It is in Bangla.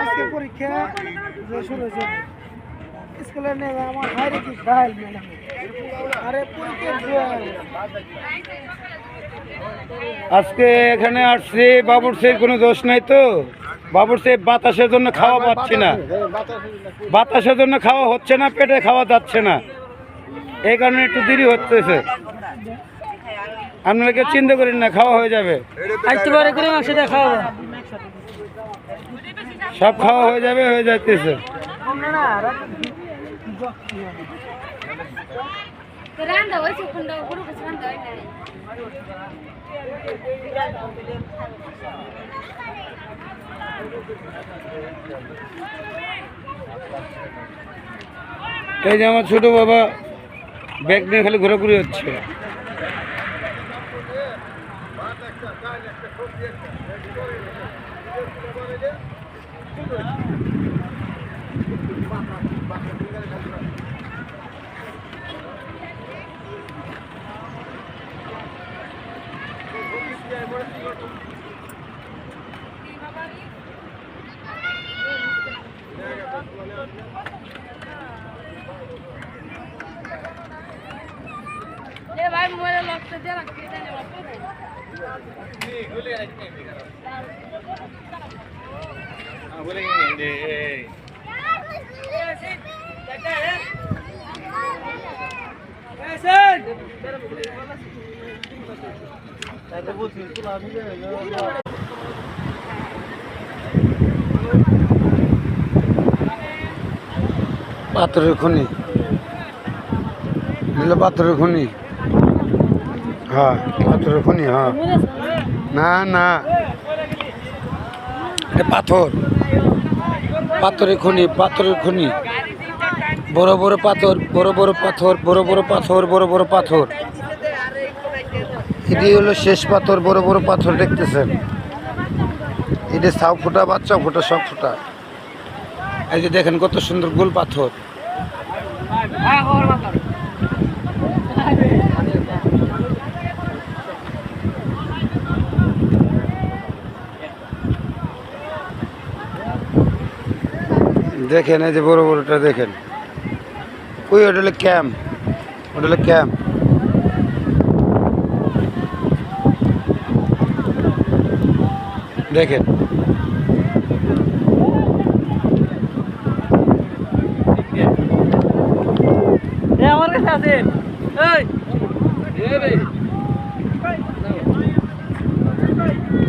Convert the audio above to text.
আজকে পরীক্ষা যে শুরু হয়েছে স্কুলে নেবে আমার ভাইরে কি খাইল ম্যাডাম আরে পরীক্ষা আজকে এখানে আসছি বাবুর্চির কোনো দোষ নাই তো বাবুর্চি বাতাসের জন্য খাওয়া পাচ্ছি না বাতাসের জন্য খাওয়া হচ্ছে না পেটে খাওয়া যাচ্ছে না এই কারণে একটু দেরি হচ্ছে আপনারা কেউ চিন্তা করেন না খাওয়া হয়ে যাবে সব খাওয়া হয়ে যাবে হয়ে যাইতেছে এই যে আমার ছোট বাবা ব্যাগ নিয়ে খালি ঘোরাঘুরি হচ্ছে भाई मोबाइल लॉक से दे रख दे ने लॉक दे नहीं बोले हां बोलेंगे दे ऐसे তাতে বলছি তো আমি পাথরের খনি নিলে পাথরের খনি হ্যাঁ পাথরের খনি হ্যাঁ না না এটা পাথর পাথরের খনি বড় বড় পাথর বড় বড় পাথর বড় বড় পাথর বড় বড় পাথর এটি হলো শেষ পাথর বড় বড় পাথর দেখতেছেন এটি সাউ ফোটা বাচ্চা ফোটা সব ফোটা এই যে দেখেন কত সুন্দর গোল পাথর দেখেন এই যে বড় বড়টা দেখেন ওই ওটা হলো ক্যাম্প ওটা হলো ক্যাম্প দেখেন আমার কাছে আছে এই